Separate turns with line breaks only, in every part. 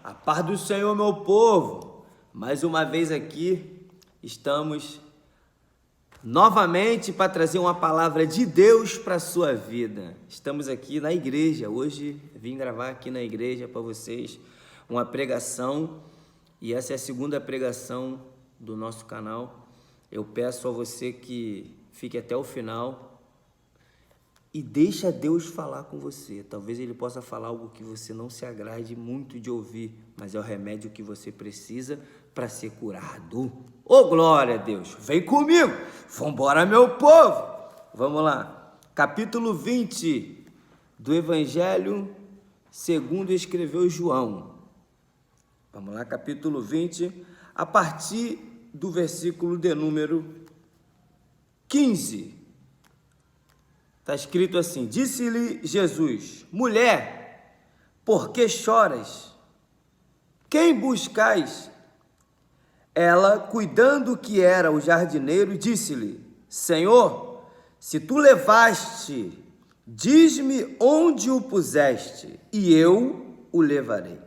A paz do Senhor, meu povo. Mais uma vez aqui estamos novamente para trazer uma palavra de Deus para a sua vida. Estamos aqui na igreja. Hoje vim gravar aqui na igreja para vocês uma pregação, e essa é a segunda pregação do nosso canal. Eu peço a você que fique até o final e deixa Deus falar com você. Talvez Ele possa falar algo que você não se agrade muito de ouvir, mas é o remédio que você precisa para ser curado. Ô, glória a Deus! Vem comigo! Vambora, meu povo! Vamos lá. Capítulo 20 do Evangelho segundo escreveu João. Vamos lá, capítulo 20, a partir do versículo de número 15. Está escrito assim: disse-lhe Jesus: mulher, por que choras? Quem buscais? Ela, cuidando que era o jardineiro, disse-lhe: Senhor, se tu levaste, diz-me onde o puseste, e eu o levarei.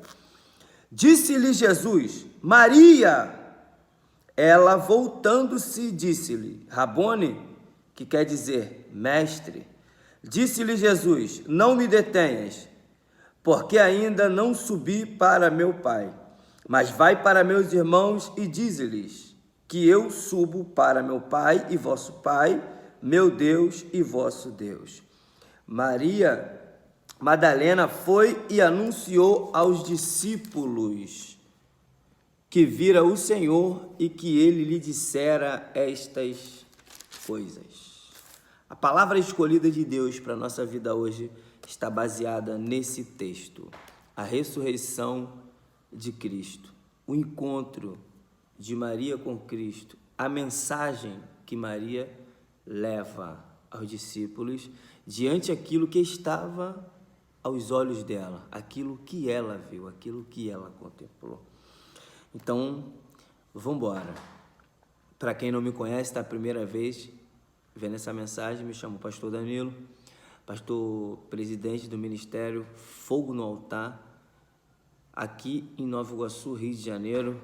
Disse-lhe Jesus: Maria. Ela, voltando-se, disse-lhe: Rabone, que quer dizer mestre. Disse-lhe Jesus: não me detenhas, porque ainda não subi para meu Pai, mas vai para meus irmãos e dize-lhes que eu subo para meu Pai e vosso Pai, meu Deus e vosso Deus. Maria Madalena foi e anunciou aos discípulos que vira o Senhor e que ele lhe dissera estas coisas. A palavra escolhida de Deus para a nossa vida hoje está baseada nesse texto. A ressurreição de Cristo, o encontro de Maria com Cristo, a mensagem que Maria leva aos discípulos diante daquilo que estava aos olhos dela, aquilo que ela viu, aquilo que ela contemplou. Então, vamos embora. Para quem não me conhece, está a primeira vez vendo essa mensagem, me chamo Pastor Danilo, pastor presidente do Ministério Fogo no Altar, aqui em Nova Iguaçu, Rio de Janeiro.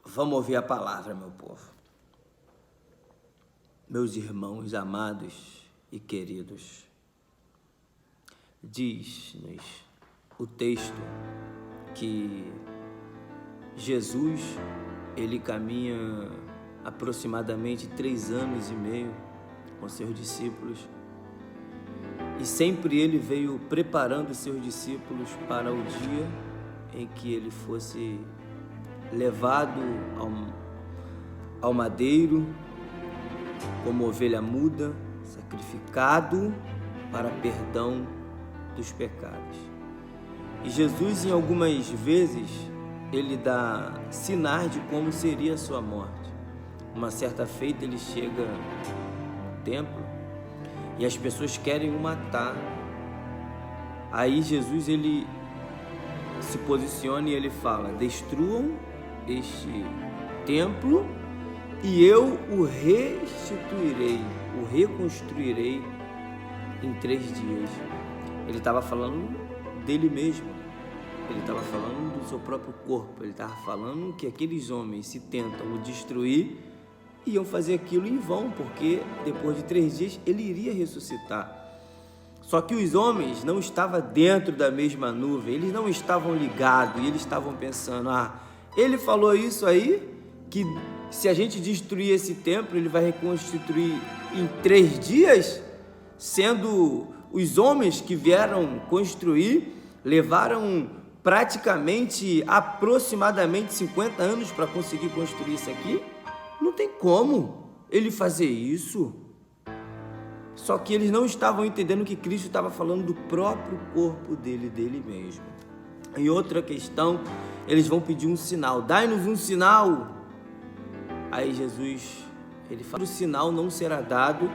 Vamos ouvir a palavra, meu povo. Meus irmãos amados e queridos, diz-nos o texto que Jesus, ele caminha aproximadamente 3 anos e meio com seus discípulos, e sempre ele veio preparando seus discípulos para o dia em que ele fosse levado ao madeiro como ovelha muda, sacrificado para perdão dos pecados. E Jesus, em algumas vezes, ele dá sinais de como seria a sua morte. Uma certa feita ele chega no templo e as pessoas querem o matar. Aí Jesus, ele se posiciona e ele fala: destruam este templo e eu o restituirei, o reconstruirei em 3 dias. Ele estava falando dele mesmo, ele estava falando do seu próprio corpo, ele estava falando que aqueles homens, se tentam o destruir, iam fazer aquilo em vão, porque depois de 3 dias ele iria ressuscitar. Só que os homens não estavam dentro da mesma nuvem, eles não estavam ligados, e eles estavam pensando: ele falou isso aí, que se a gente destruir esse templo, ele vai reconstruir em 3 dias, sendo os homens que vieram construir, levaram praticamente, aproximadamente 50 anos para conseguir construir isso aqui. Não tem como ele fazer isso. Só que eles não estavam entendendo que Cristo estava falando do próprio corpo dele mesmo. E outra questão, eles vão pedir um sinal. Dai-nos um sinal. Aí Jesus, ele fala: o sinal não será dado,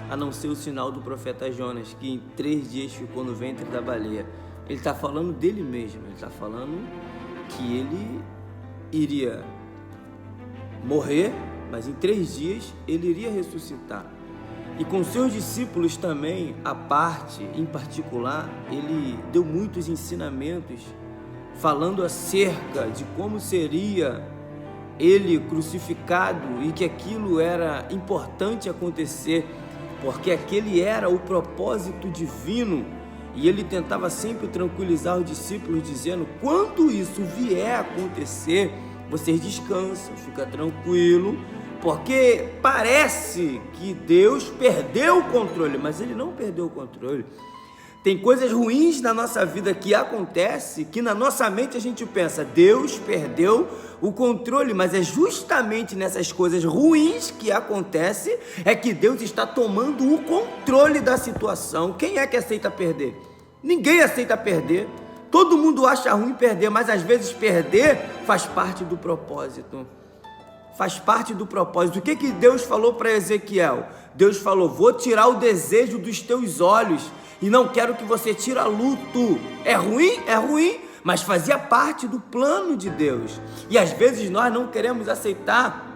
a não ser o sinal do profeta Jonas, que em 3 dias ficou no ventre da baleia. Ele está falando dele mesmo. Ele está falando que ele iria morrer, mas em 3 dias ele iria ressuscitar. E com seus discípulos também, em particular, ele deu muitos ensinamentos falando acerca de como seria ele crucificado e que aquilo era importante acontecer, porque aquele era o propósito divino. E ele tentava sempre tranquilizar os discípulos, dizendo: quando isso vier a acontecer, vocês descansam, fica tranquilo, porque parece que Deus perdeu o controle, mas ele não perdeu o controle. Tem coisas ruins na nossa vida que acontecem, que na nossa mente a gente pensa: Deus perdeu o controle, mas é justamente nessas coisas ruins que acontecem é que Deus está tomando o controle da situação. Quem é que aceita perder? Ninguém aceita perder. Todo mundo acha ruim perder, mas às vezes perder faz parte do propósito. Faz parte do propósito. O que Deus falou para Ezequiel? Deus falou: vou tirar o desejo dos teus olhos e não quero que você tire a luto. É ruim? É ruim, mas fazia parte do plano de Deus. E às vezes nós não queremos aceitar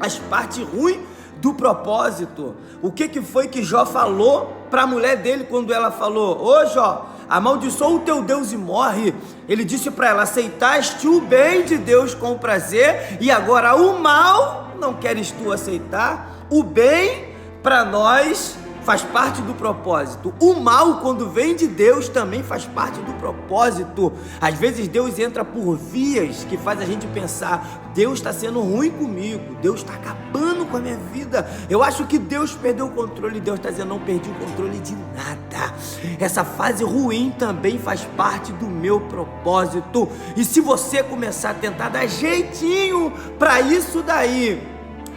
as partes ruins do propósito. O que foi que Jó falou para a mulher dele quando ela falou: ô Jó, amaldiçoa o teu Deus e morre? Ele disse para ela: aceitaste o bem de Deus com prazer e agora o mal não queres tu aceitar? O bem para nós faz parte do propósito. O mal, quando vem de Deus, também faz parte do propósito. Às vezes Deus entra por vias que faz a gente pensar: Deus está sendo ruim comigo, Deus está acabando com a minha vida, eu acho que Deus perdeu o controle. Deus está dizendo: não perdi o controle de nada. Essa fase ruim também faz parte do meu propósito. E se você começar a tentar dar jeitinho para isso daí,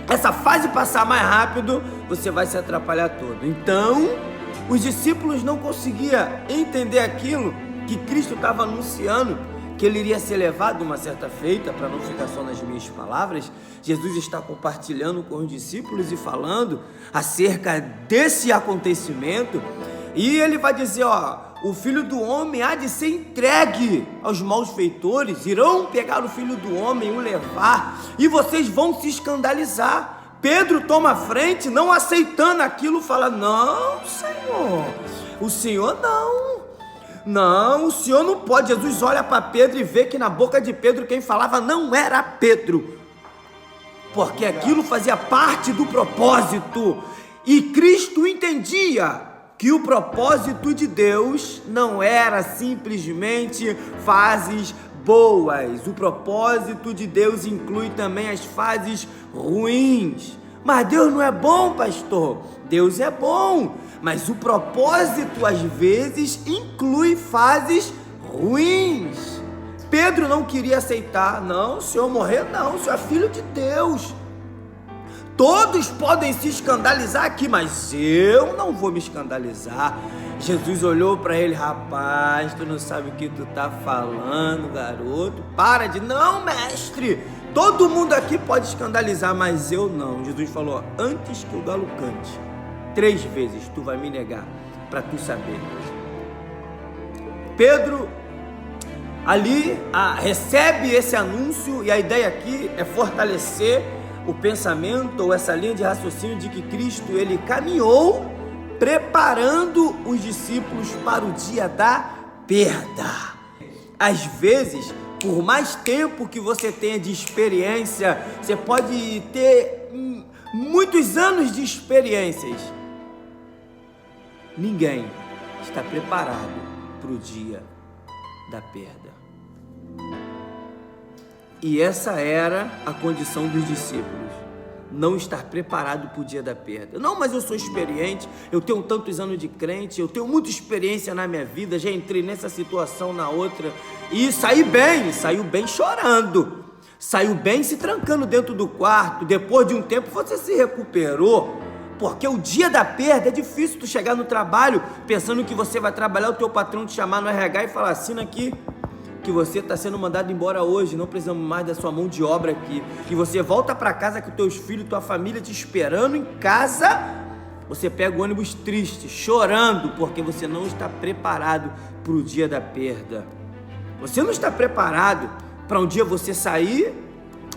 essa fase passar mais rápido, você vai se atrapalhar todo. Então, os discípulos não conseguiam entender aquilo que Cristo estava anunciando, que ele iria ser levado uma certa feita. Para não ficar só nas minhas palavras, Jesus está compartilhando com os discípulos e falando acerca desse acontecimento. E ele vai dizer: o Filho do Homem há de ser entregue aos malfeitores, irão pegar o Filho do Homem e o levar, e vocês vão se escandalizar. Pedro toma a frente, não aceitando aquilo, fala: não, Senhor, o Senhor não, o Senhor não pode. Jesus olha para Pedro e vê que na boca de Pedro quem falava não era Pedro, porque aquilo fazia parte do propósito, e Cristo entendia que o propósito de Deus não era simplesmente fases boas. O propósito de Deus inclui também as fases ruins. Mas Deus não é bom, pastor? Deus é bom, mas o propósito às vezes inclui fases ruins. Pedro não queria aceitar: não, o Senhor morrer não, o Senhor é filho de Deus. Todos podem se escandalizar aqui, mas eu não vou me escandalizar. Jesus olhou para ele: rapaz, tu não sabe o que tu tá falando, garoto. Para de... não, mestre, todo mundo aqui pode escandalizar, mas eu não. Jesus falou: antes que o galo cante 3 vezes, tu vai me negar, para tu saber. Pedro ali recebe esse anúncio, e a ideia aqui é fortalecer o pensamento, ou essa linha de raciocínio de que Cristo, ele caminhou preparando os discípulos para o dia da perda. Às vezes, por mais tempo que você tenha de experiência, você pode ter muitos anos de experiências, ninguém está preparado para o dia da perda. E essa era a condição dos discípulos, não estar preparado para o dia da perda. Não, mas eu sou experiente, eu tenho tantos anos de crente, eu tenho muita experiência na minha vida, já entrei nessa situação, na outra, e saiu bem chorando, saiu bem se trancando dentro do quarto. Depois de um tempo você se recuperou, porque o dia da perda é difícil. Tu chegar no trabalho pensando que você vai trabalhar, o teu patrão te chamar no RH e falar: assina aqui que você está sendo mandado embora hoje, não precisamos mais da sua mão de obra aqui. E você volta para casa com teus filhos, tua família te esperando em casa. Você pega o ônibus triste, chorando, porque você não está preparado para o dia da perda. Você não está preparado para um dia você sair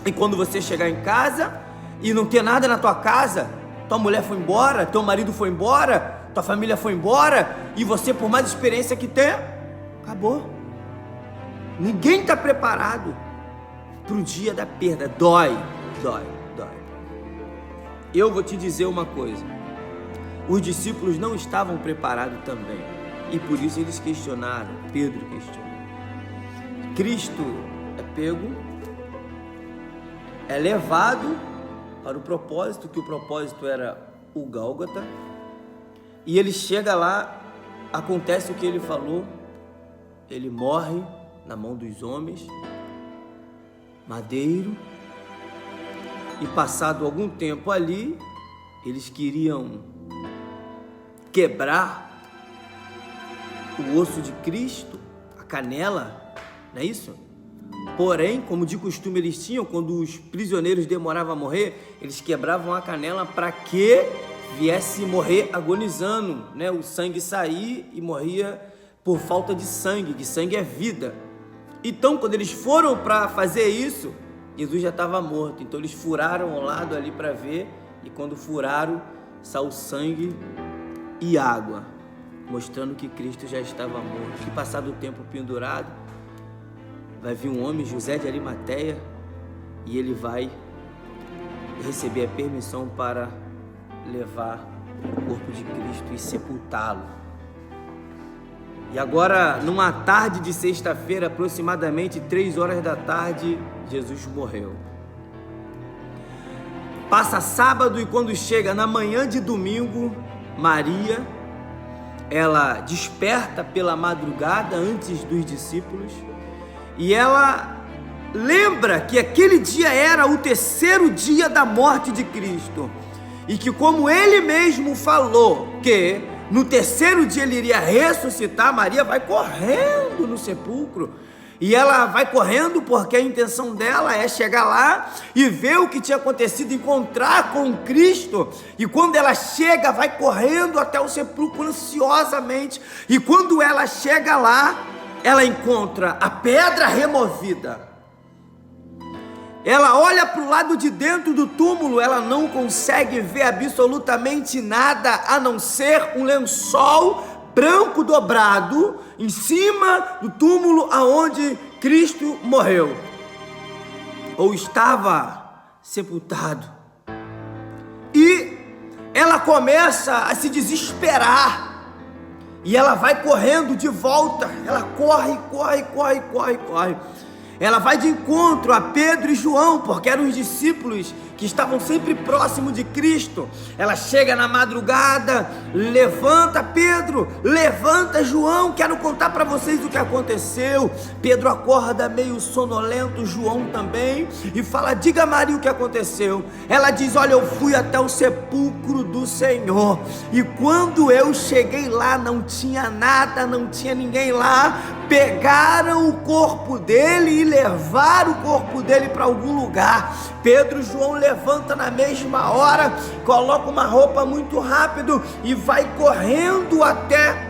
e quando você chegar em casa e não ter nada na tua casa, tua mulher foi embora, teu marido foi embora, tua família foi embora, e você, por mais experiência que tenha, acabou. Ninguém está preparado para o dia da perda. Dói. Eu vou te dizer uma coisa: os discípulos não estavam preparados também, e por isso eles questionaram. Pedro questionou. Cristo é pego, é levado para o propósito, que o propósito era o Gólgota, e ele chega lá, acontece o que ele falou, ele morre na mão dos homens, madeiro, e passado algum tempo ali, eles queriam quebrar o osso de Cristo, a canela, não é isso? Porém, como de costume eles tinham, quando os prisioneiros demoravam a morrer, eles quebravam a canela para que viesse morrer agonizando, né? O sangue sair e morria por falta de sangue, que sangue é vida. Então, quando eles foram para fazer isso, Jesus já estava morto. Então, eles furaram ao lado ali para ver, e quando furaram, saiu sangue e água, mostrando que Cristo já estava morto. E passado o tempo pendurado, vai vir um homem, José de Arimateia, e ele vai receber a permissão para levar o corpo de Cristo e sepultá-lo. E agora, numa tarde de sexta-feira, aproximadamente 3 horas da tarde, Jesus morreu. Passa sábado, e quando chega na manhã de domingo, Maria, ela desperta pela madrugada antes dos discípulos, e ela lembra que aquele dia era o 3º dia da morte de Cristo, e que, como ele mesmo falou que no 3º dia ele iria ressuscitar, Maria vai correndo no sepulcro. E ela vai correndo porque a intenção dela é chegar lá e ver o que tinha acontecido, encontrar com Cristo. E quando ela chega, vai correndo até o sepulcro ansiosamente. E quando ela chega lá, ela encontra a pedra removida. Ela olha para o lado de dentro do túmulo, ela não consegue ver absolutamente nada a não ser um lençol branco dobrado em cima do túmulo aonde Cristo morreu, ou estava sepultado. E ela começa a se desesperar, e ela vai correndo de volta, ela corre. Ela vai de encontro a Pedro e João, porque eram os discípulos que estavam sempre próximos de Cristo. Ela chega na madrugada, levanta Pedro, levanta João, quero contar para vocês o que aconteceu. Pedro acorda meio sonolento, João também, e fala: diga Maria o que aconteceu. Ela diz: olha, eu fui até o sepulcro do Senhor, e quando eu cheguei lá não tinha nada, não tinha ninguém lá. Pegaram o corpo dele e levaram o corpo dele para algum lugar. Pedro e João levanta na mesma hora, coloca uma roupa muito rápido e vai correndo até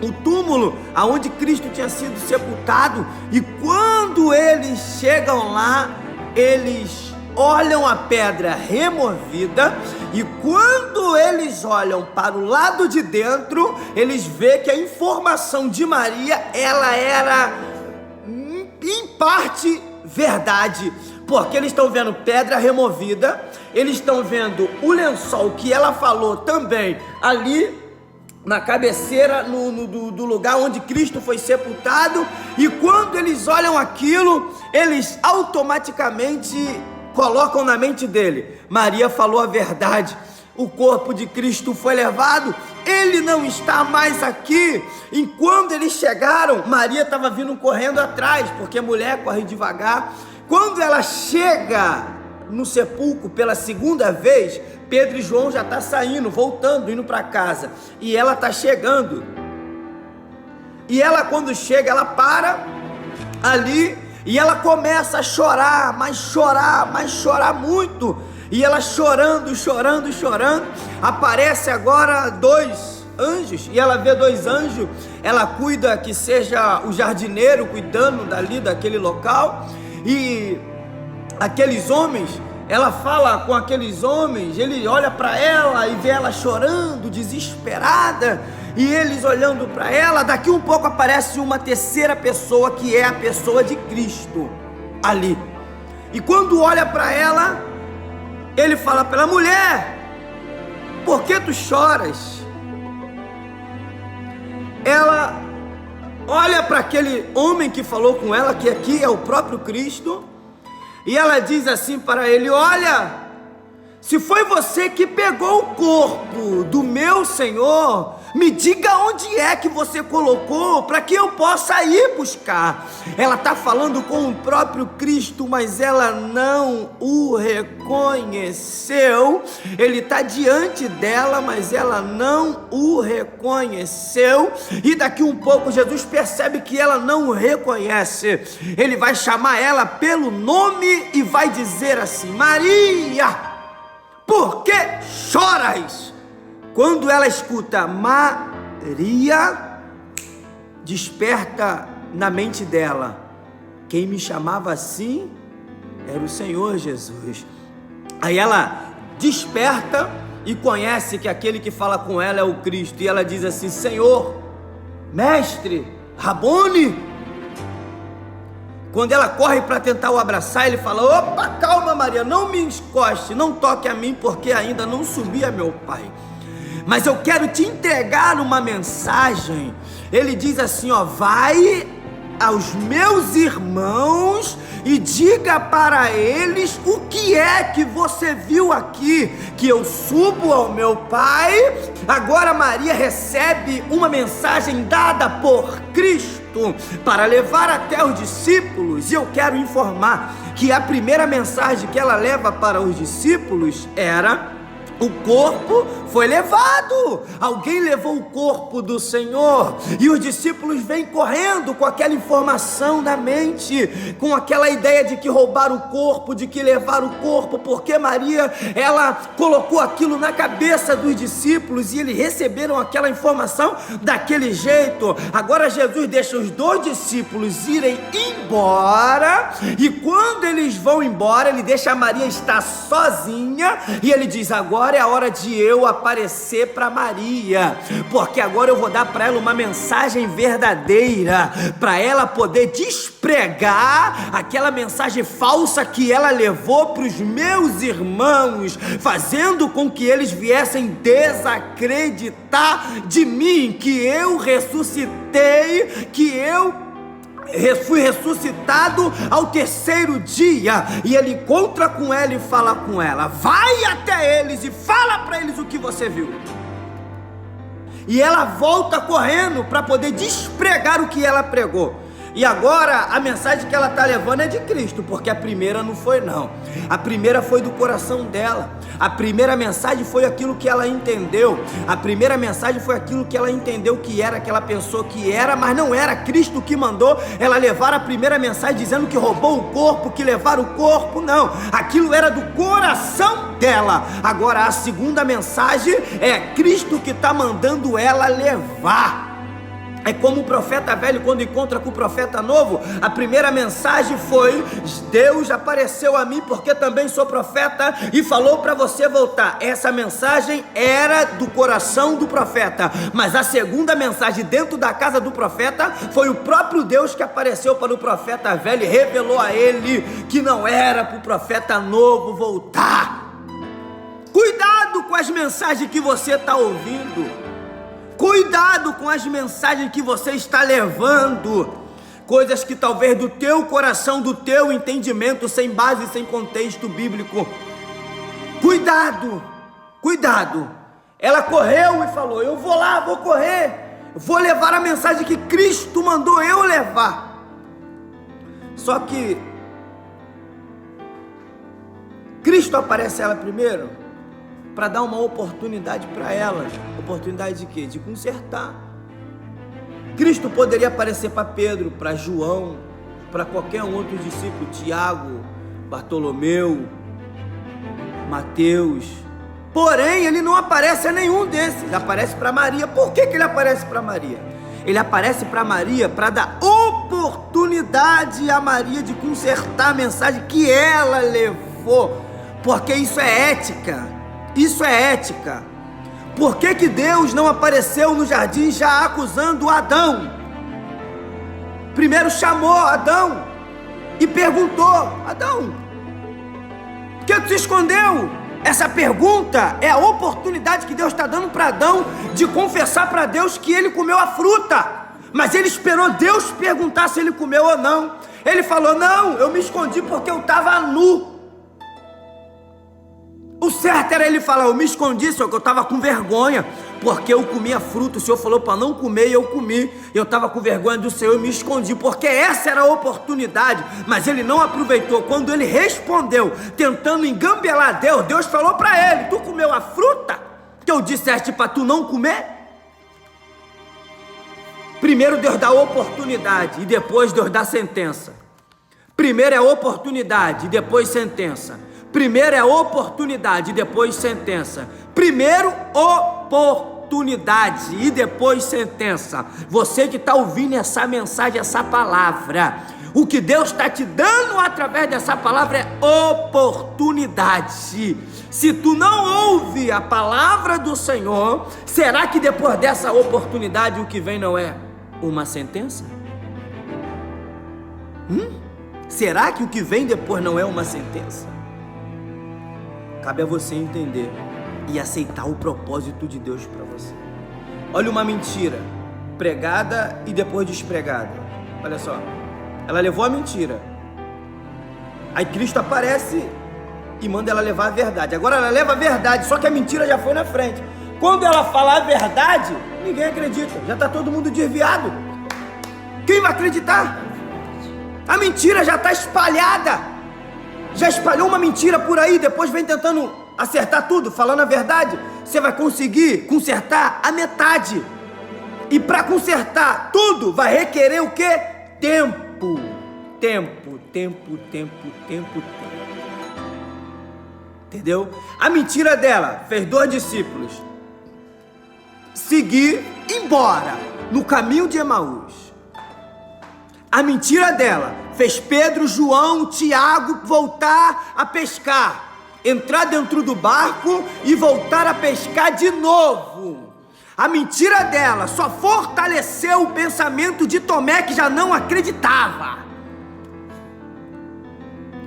o túmulo aonde Cristo tinha sido sepultado. E quando eles chegam lá, eles olham a pedra removida, e quando eles olham para o lado de dentro, eles veem que a informação de Maria, ela era em parte verdade, porque eles estão vendo pedra removida, eles estão vendo o lençol que ela falou também ali na cabeceira do lugar onde Cristo foi sepultado. E quando eles olham aquilo, eles automaticamente colocam na mente dele: Maria falou a verdade, o corpo de Cristo foi levado, ele não está mais aqui. E quando eles chegaram, Maria estava vindo correndo atrás, porque mulher corre devagar. Quando ela chega no sepulcro pela segunda vez, Pedro e João já estão saindo, voltando, indo para casa, e ela está chegando. E ela, quando chega, ela para ali e ela começa a chorar, mas chorar muito. E ela chorando, aparece agora 2 anjos, e ela vê 2 anjos. Ela cuida que seja o jardineiro cuidando dali daquele local, e aqueles homens, ela fala com aqueles homens, ele olha para ela e vê ela chorando, desesperada, e eles olhando para ela. Daqui um pouco aparece uma terceira pessoa, que é a pessoa de Cristo ali. E quando olha para ela, ele fala para ela: mulher, por que tu choras? Ela olha para aquele homem que falou com ela, que aqui é o próprio Cristo, e ela diz assim para ele: olha, se foi você que pegou o corpo do meu Senhor, me diga onde é que você colocou, para que eu possa ir buscar. Ela está falando com o próprio Cristo, mas ela não o reconheceu. Ele está diante dela, mas ela não o reconheceu. E daqui um pouco Jesus percebe que ela não o reconhece. Ele vai chamar ela pelo nome e vai dizer assim: Maria, por que choras? Quando ela escuta Maria, desperta na mente dela: quem me chamava assim era o Senhor Jesus. Aí ela desperta e conhece que aquele que fala com ela é o Cristo, e ela diz assim: Senhor, mestre, Rabone. Quando ela corre para tentar o abraçar, ele fala: opa, calma Maria, não me encoste, não toque a mim, porque ainda não subi a meu Pai. Mas eu quero te entregar uma mensagem. Ele diz assim: ó, vai aos meus irmãos e diga para eles o que é que você viu aqui, que eu subo ao meu Pai. Agora Maria recebe uma mensagem dada por Cristo para levar até os discípulos, e eu quero informar que a primeira mensagem que ela leva para os discípulos era: o corpo foi levado, alguém levou o corpo do Senhor. E os discípulos vêm correndo com aquela informação na mente, com aquela ideia de que roubaram o corpo, de que levaram o corpo, porque Maria, ela colocou aquilo na cabeça dos discípulos, e eles receberam aquela informação daquele jeito. Agora Jesus deixa os dois discípulos irem embora, e quando eles vão embora, ele deixa a Maria estar sozinha, e ele diz: agora é a hora de eu aparecer para Maria, porque agora eu vou dar para ela uma mensagem verdadeira, para ela poder despregar aquela mensagem falsa que ela levou para os meus irmãos, fazendo com que eles viessem desacreditar de mim, que eu ressuscitei, que eu fui ressuscitado ao terceiro dia. E ele encontra com ela e fala com ela: vai até eles e fala para eles o que você viu. E ela volta correndo para poder despregar o que ela pregou. E agora a mensagem que ela está levando é de Cristo, porque a primeira não foi não. A primeira foi do coração dela. A primeira mensagem foi aquilo que ela entendeu. A primeira mensagem foi aquilo que ela entendeu que era, que ela pensou que era, mas não era. Cristo que mandou ela levar a primeira mensagem dizendo que roubou o corpo, que levaram o corpo. Não, aquilo era do coração dela. Agora a segunda mensagem é Cristo que está mandando ela levar. É como o profeta velho quando encontra com o profeta novo. A primeira mensagem foi: Deus apareceu a mim porque também sou profeta e falou para você voltar. Essa mensagem era do coração do profeta. Mas a segunda mensagem dentro da casa do profeta foi o próprio Deus que apareceu para o profeta velho e revelou a ele que não era para o profeta novo voltar. Cuidado com as mensagens que você está ouvindo. Cuidado com as mensagens que você está levando, coisas que talvez do teu coração, do teu entendimento, sem base, sem contexto bíblico. Cuidado, cuidado. Ela correu e falou: eu vou lá, vou correr, vou levar a mensagem que Cristo mandou eu levar. Só que Cristo aparece a ela primeiro para dar uma oportunidade para ela. Oportunidade de quê? De consertar. Cristo poderia aparecer para Pedro, para João, para qualquer um outro discípulo, Tiago, Bartolomeu, Mateus. Porém, ele não aparece a nenhum desses. Aparece para Maria. Por que ele aparece para Maria? Ele aparece para Maria para dar oportunidade a Maria de consertar a mensagem que ela levou. porque isso é ética. Isso é ética. Por que que Deus não apareceu no jardim já acusando Adão? Primeiro chamou Adão e perguntou: Adão, por que tu se escondeu? Essa pergunta é a oportunidade que Deus está dando para Adão de confessar para Deus que ele comeu a fruta. Mas ele esperou Deus perguntar se ele comeu ou não. Ele falou: não, eu me escondi porque eu estava nu. O certo era ele falar: eu me escondi, Senhor, que eu estava com vergonha, porque eu comi a fruta, o Senhor falou para não comer e eu comi. Eu estava com vergonha do Senhor e me escondi, porque essa era a oportunidade. Mas ele não aproveitou. Quando ele respondeu, tentando engambelar Deus, Deus falou para ele: tu comeu a fruta que eu disseste para tu não comer? Primeiro Deus dá oportunidade e depois Deus dá sentença. Primeiro é oportunidade e depois sentença. Primeiro é oportunidade e depois sentença. Primeiro oportunidade e depois sentença. Você que está ouvindo essa mensagem, essa palavra, o que Deus está te dando através dessa palavra é oportunidade. Se tu não ouve a palavra do Senhor, será que depois dessa oportunidade o que vem não é uma sentença? Será que o que vem depois não é uma sentença? Cabe a você entender e aceitar o propósito de Deus para você. Olha uma mentira pregada e depois despregada. Olha só, ela levou a mentira, aí Cristo aparece e manda ela levar a verdade. Agora ela leva a verdade, só que a mentira já foi na frente. Quando ela falar a verdade, ninguém acredita, já está todo mundo desviado. Quem vai acreditar? A mentira já está espalhada. Já espalhou uma mentira por aí, depois vem tentando acertar tudo, falando a verdade. Você vai conseguir consertar a metade. E para consertar tudo, vai requerer o quê? Tempo. Tempo. Entendeu? A mentira dela fez 2 discípulos seguir embora no caminho de Emaús. A mentira dela fez Pedro, João, Tiago voltar a pescar, entrar dentro do barco e voltar a pescar de novo. A mentira dela só fortaleceu o pensamento de Tomé, que já não acreditava.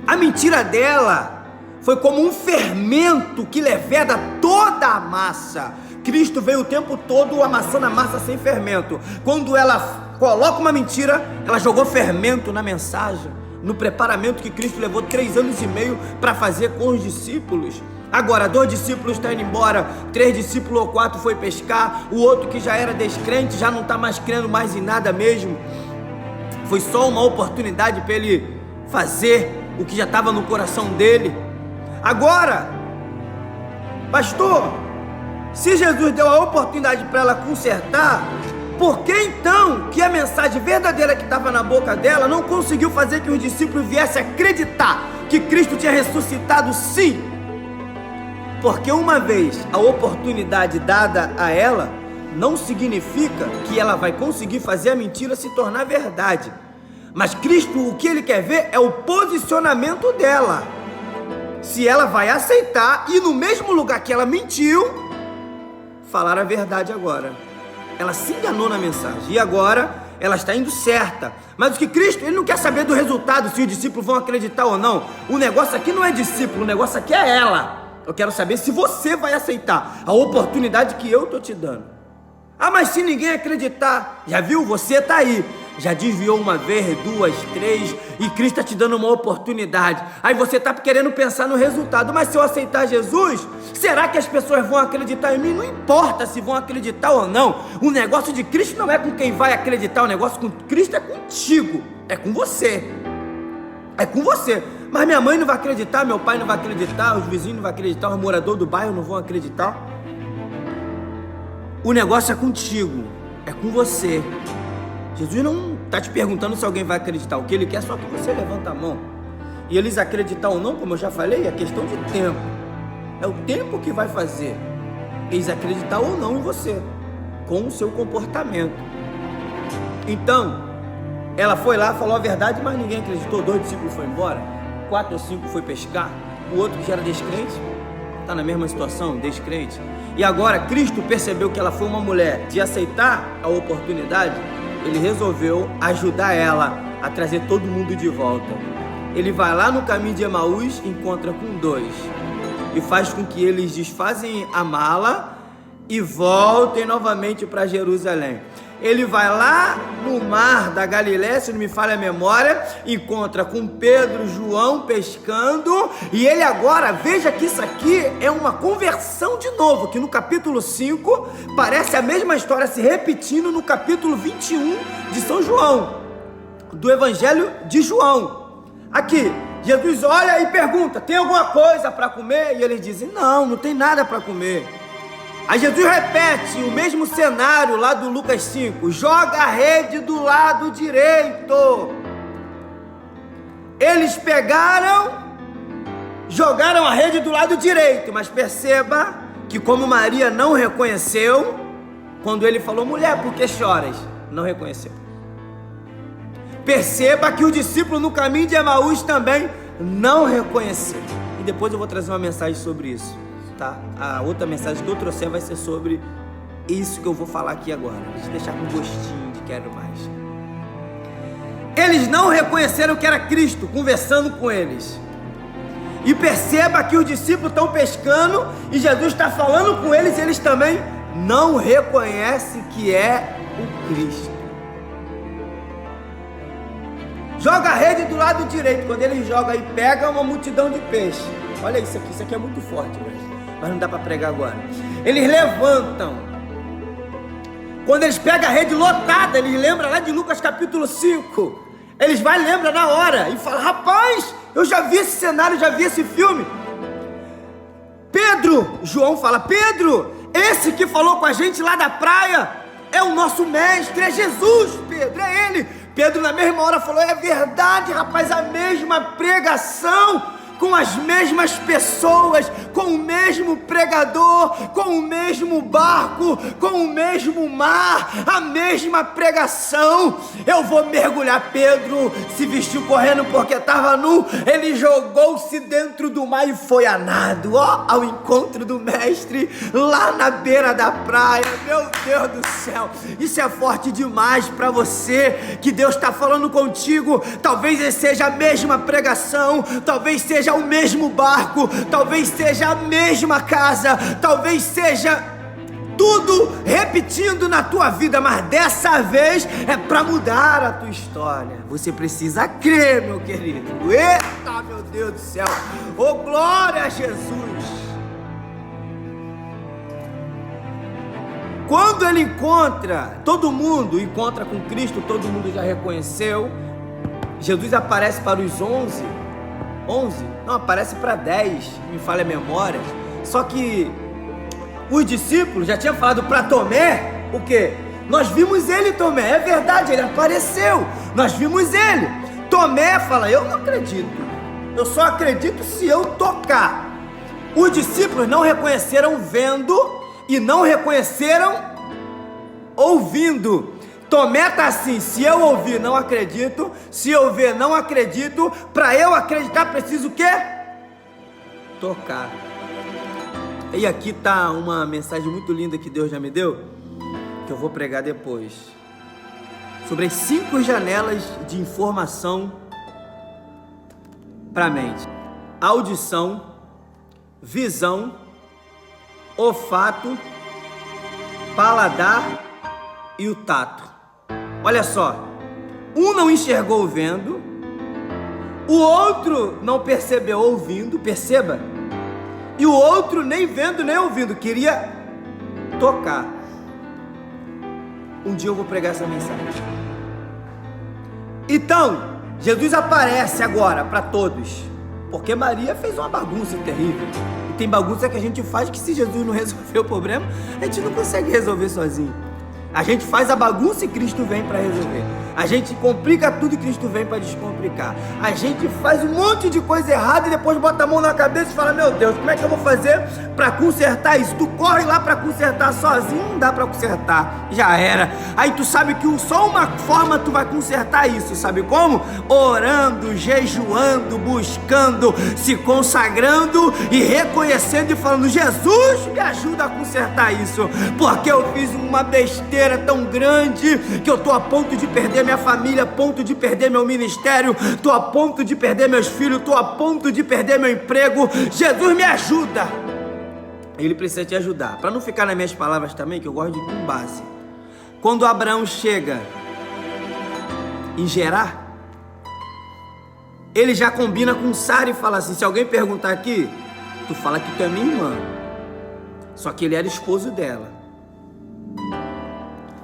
A mentira dela foi como um fermento que leveda toda a massa. Cristo veio o tempo todo amassando a massa sem fermento. Quando ela coloca uma mentira, ela jogou fermento na mensagem, no preparamento que Cristo levou 3 anos e meio para fazer com os discípulos. Agora 2 discípulos estão indo embora, 3 discípulos ou 4 foi pescar, o outro que já era descrente já não está mais crendo mais em nada mesmo. Foi só uma oportunidade para ele fazer o que já estava no coração dele. Agora, pastor, se Jesus deu a oportunidade para ela consertar, por que então que a mensagem verdadeira que estava na boca dela não conseguiu fazer que os discípulos viessem acreditar que Cristo tinha ressuscitado? Sim, porque uma vez a oportunidade dada a ela, não significa que ela vai conseguir fazer a mentira se tornar verdade. Mas Cristo, o que ele quer ver é o posicionamento dela. Se ela vai aceitar e no mesmo lugar que ela mentiu, falar a verdade agora. Ela se enganou na mensagem e agora ela está indo certa. Mas o que Cristo, ele não quer saber do resultado, se os discípulos vão acreditar ou não. O negócio aqui não é discípulo, o negócio aqui é ela. Eu quero saber se você vai aceitar a oportunidade que eu estou te dando. Ah, mas se ninguém acreditar, já viu? Você está aí. Já desviou 1 vez, 2, 3 e Cristo está te dando uma oportunidade. Aí você está querendo pensar no resultado. Mas se eu aceitar Jesus, será que as pessoas vão acreditar em mim? Não importa se vão acreditar ou não. O negócio de Cristo não é com quem vai acreditar. O negócio com Cristo é contigo. É com você. É com você. Mas minha mãe não vai acreditar, meu pai não vai acreditar, os vizinhos não vão acreditar, os moradores do bairro não vão acreditar. O negócio é contigo. É com você. Jesus não está te perguntando se alguém vai acreditar. O que ele quer é só que você levanta a mão. E eles acreditar ou não, como eu já falei, é questão de tempo. É o tempo que vai fazer eles acreditar ou não em você, com o seu comportamento. Então, ela foi lá, falou a verdade, mas ninguém acreditou. 2 discípulos foram embora, 4 ou 5 foi pescar. o outro que já era descrente, está na mesma situação, descrente. E agora Cristo percebeu que ela foi uma mulher de aceitar a oportunidade, ele resolveu ajudar ela a trazer todo mundo de volta. Ele vai lá no caminho de Emaús, encontra com dois e faz com que eles desfazem a mala e voltem novamente para Jerusalém. Ele vai lá no mar da Galiléia, se não me falha a memória, encontra com Pedro, João pescando, e ele agora, veja que isso aqui é uma conversão de novo, que no capítulo 5 parece a mesma história se repetindo no capítulo 21 de São João, do Evangelho de João. Aqui, Jesus olha e pergunta: tem alguma coisa para comer? E eles dizem: não tem nada para comer. Aí Jesus repete o mesmo cenário lá do Lucas 5: joga a rede do lado direito. Eles jogaram a rede do lado direito, mas perceba que como Maria não reconheceu, quando ele falou: mulher, por que choras? Não reconheceu. Perceba que o discípulo no caminho de Emaús também não reconheceu. E depois eu vou trazer uma mensagem sobre isso. Tá? A outra mensagem que eu trouxer vai ser sobre isso que eu vou falar aqui agora. Deixa eu deixar com gostinho de quero mais. Eles não reconheceram que era Cristo conversando com eles. E perceba que os discípulos estão pescando e Jesus está falando com eles, e eles também não reconhecem que é o Cristo. Joga a rede do lado direito. Quando ele joga e pega uma multidão de peixe. Olha isso aqui é muito forte, mas não dá para pregar agora. Eles levantam. Quando eles pegam a rede lotada, eles lembram lá de Lucas capítulo 5. Eles lembram na hora e falam: rapaz, eu já vi esse cenário, já vi esse filme. Pedro, João fala: Pedro, esse que falou com a gente lá da praia é o nosso mestre, é Jesus. Pedro, é ele. Pedro na mesma hora falou: é verdade, rapaz, a mesma pregação, com as mesmas pessoas, com o mesmo pregador, com o mesmo barco, com o mesmo mar, a mesma pregação. Eu vou mergulhar. Pedro se vestiu correndo porque estava nu, ele jogou-se dentro do mar e foi a nado, ao encontro do mestre, lá na beira da praia. Meu Deus do céu, isso é forte demais para você, que Deus está falando contigo. Talvez seja a mesma pregação, talvez seja o mesmo barco, talvez seja a mesma casa, talvez seja tudo repetindo na tua vida, mas dessa vez é para mudar a tua história. Você precisa crer, meu querido. Eita, meu Deus do céu, oh glória a Jesus. Quando ele todo mundo encontra com Cristo, todo mundo já reconheceu. Jesus aparece para os 11, não, aparece para 10, me falha a memória. Só que os discípulos já tinham falado para Tomé, o quê? Nós vimos ele, Tomé, é verdade, ele apareceu, nós vimos ele. Tomé fala: eu não acredito, eu só acredito se eu tocar. Os discípulos não reconheceram vendo e não reconheceram ouvindo. Tomé está assim: se eu ouvir, não acredito, se eu ver, não acredito, para eu acreditar, preciso o quê? Tocar. E aqui está uma mensagem muito linda que Deus já me deu, que eu vou pregar depois, sobre as 5 janelas de informação para a mente: audição, visão, olfato, paladar e o tato. Olha só, um não enxergou vendo, o outro não percebeu ouvindo, perceba, e o outro nem vendo nem ouvindo, queria tocar. Um dia eu vou pregar essa mensagem. Então, Jesus aparece agora para todos, porque Maria fez uma bagunça terrível. E tem bagunça que a gente faz que, se Jesus não resolver o problema, a gente não consegue resolver sozinho. A gente faz a bagunça e Cristo vem para resolver. A gente complica tudo e Cristo vem para descomplicar. A gente faz um monte de coisa errada e depois bota a mão na cabeça e fala: meu Deus, como é que eu vou fazer para consertar isso? Tu corre lá para consertar sozinho, não dá para consertar, já era. Aí tu sabe que só uma forma tu vai consertar isso, sabe como? Orando, jejuando, buscando, se consagrando e reconhecendo e falando: Jesus, me ajuda a consertar isso, porque eu fiz uma besteira tão grande que eu tô a ponto de perder minha família, a ponto de perder meu ministério, tô a ponto de perder meus filhos, tô a ponto de perder meu emprego. Jesus, me ajuda. Ele precisa te ajudar. Para não ficar nas minhas palavras também, que eu gosto de ir com base. Quando Abraão chega em Gerar, ele já combina com Sara e fala assim: se alguém perguntar aqui, tu fala que tu é minha irmã. Só que ele era esposo dela.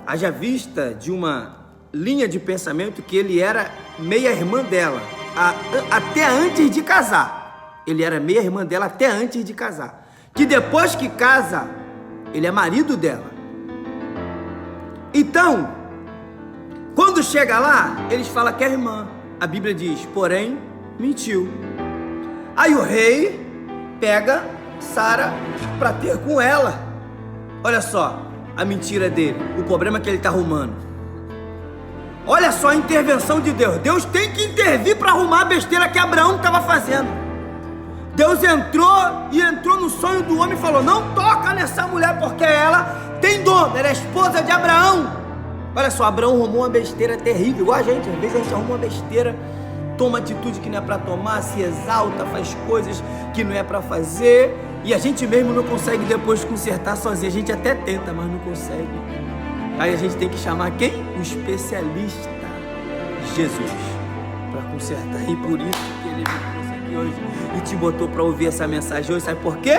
Haja vista de uma linha de pensamento que ele era meia-irmã dela, até antes de casar. Ele era meia-irmã dela até antes de casar. Que depois que casa, ele é marido dela. Então, quando chega lá, eles falam que é irmã. A Bíblia diz, porém, mentiu. Aí o rei pega Sara para ter com ela. Olha só a mentira dele, o problema que ele está arrumando. Olha só a intervenção de Deus. Deus tem que intervir para arrumar a besteira que Abraão estava fazendo. Deus entrou no sonho do homem e falou: não toca nessa mulher, porque ela tem dono, ela é esposa de Abraão. Olha só, Abraão arrumou uma besteira terrível, igual a gente. Às vezes a gente arruma uma besteira, toma atitude que não é para tomar, se exalta, faz coisas que não é para fazer, e a gente mesmo não consegue depois consertar sozinho. A gente até tenta, mas não consegue. Aí a gente tem que chamar quem? O especialista, Jesus, para consertar. E por isso que ele me trouxe aqui hoje e te botou para ouvir essa mensagem hoje. Sabe por quê?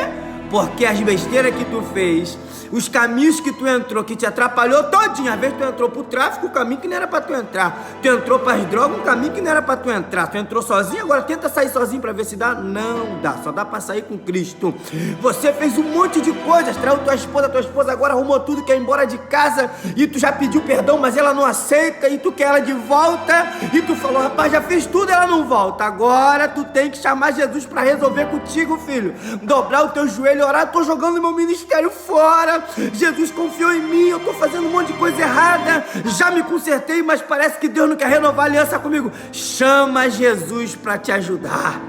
Porque as besteiras que tu fez, os caminhos que tu entrou, que te atrapalhou todinho. Às vezes tu entrou pro tráfico, o caminho que não era pra tu entrar. Tu entrou pras drogas, um caminho que não era pra tu entrar. Tu entrou sozinho, agora tenta sair sozinho pra ver se dá. Não dá, só dá pra sair com Cristo. Você fez um monte de coisas, traiu tua esposa agora arrumou tudo, quer ir embora de casa, e tu já pediu perdão, mas ela não aceita, e tu quer ela de volta, e tu falou: rapaz, já fiz tudo, ela não volta. Agora tu tem que chamar Jesus pra resolver contigo, filho. Dobrar o teu joelho e orar: tô jogando meu ministério fora, Jesus confiou em mim, eu tô fazendo um monte de coisa errada, já me consertei, mas parece que Deus não quer renovar a aliança comigo. Chama Jesus para te ajudar.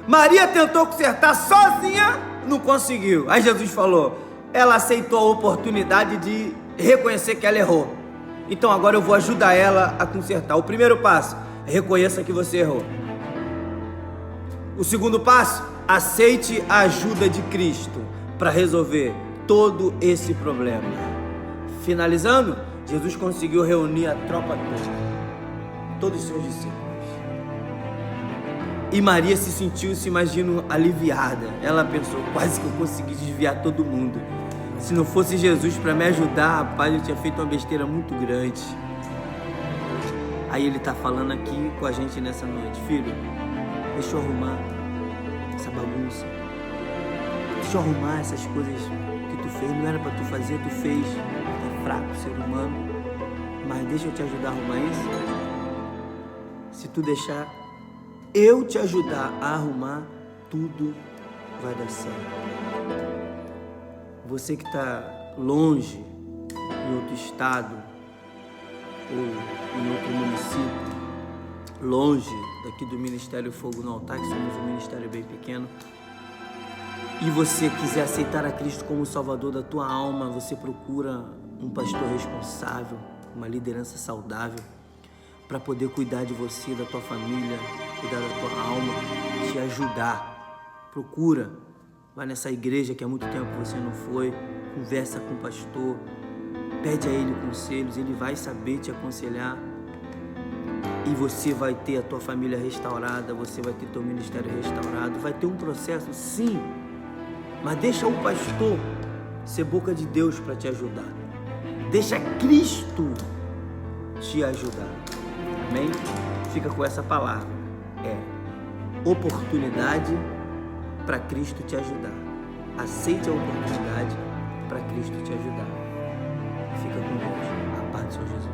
Maria tentou consertar sozinha, não conseguiu. Aí Jesus falou, ela aceitou a oportunidade de reconhecer que ela errou. Então agora eu vou ajudar ela a consertar. O primeiro passo, reconheça que você errou. O segundo passo, aceite a ajuda de Cristo para resolver todo esse problema. Finalizando, Jesus conseguiu reunir a tropa todos os seus discípulos. E Maria se sentiu, se imagino, aliviada. Ela pensou, quase que eu consegui desviar todo mundo. Se não fosse Jesus para me ajudar, rapaz, eu tinha feito uma besteira muito grande. Aí ele está falando aqui com a gente nessa noite: filho, deixa eu arrumar essa bagunça. Deixa eu arrumar essas coisas que tu fez. Não era para tu fazer, tu fez. Tu é fraco, ser humano. Mas deixa eu te ajudar a arrumar isso. Se tu deixar eu te ajudar a arrumar, tudo vai dar certo. Você que está longe, em outro estado, ou em outro município, longe daqui do Ministério Fogo no Altar, que somos um ministério bem pequeno, e você quiser aceitar a Cristo como Salvador da tua alma, você procura um pastor responsável, uma liderança saudável, para poder cuidar de você, da tua família, cuidar da tua alma, te ajudar. Procura, vai nessa igreja que há muito tempo você não foi, conversa com o pastor, pede a ele conselhos, ele vai saber te aconselhar. E você vai ter a tua família restaurada, você vai ter teu ministério restaurado, vai ter um processo, sim, mas deixa o pastor ser boca de Deus para te ajudar. Deixa Cristo te ajudar. Amém? Fica com essa palavra. É oportunidade para Cristo te ajudar. Aceite a oportunidade para Cristo te ajudar. Fica com Deus. A paz do Senhor Jesus.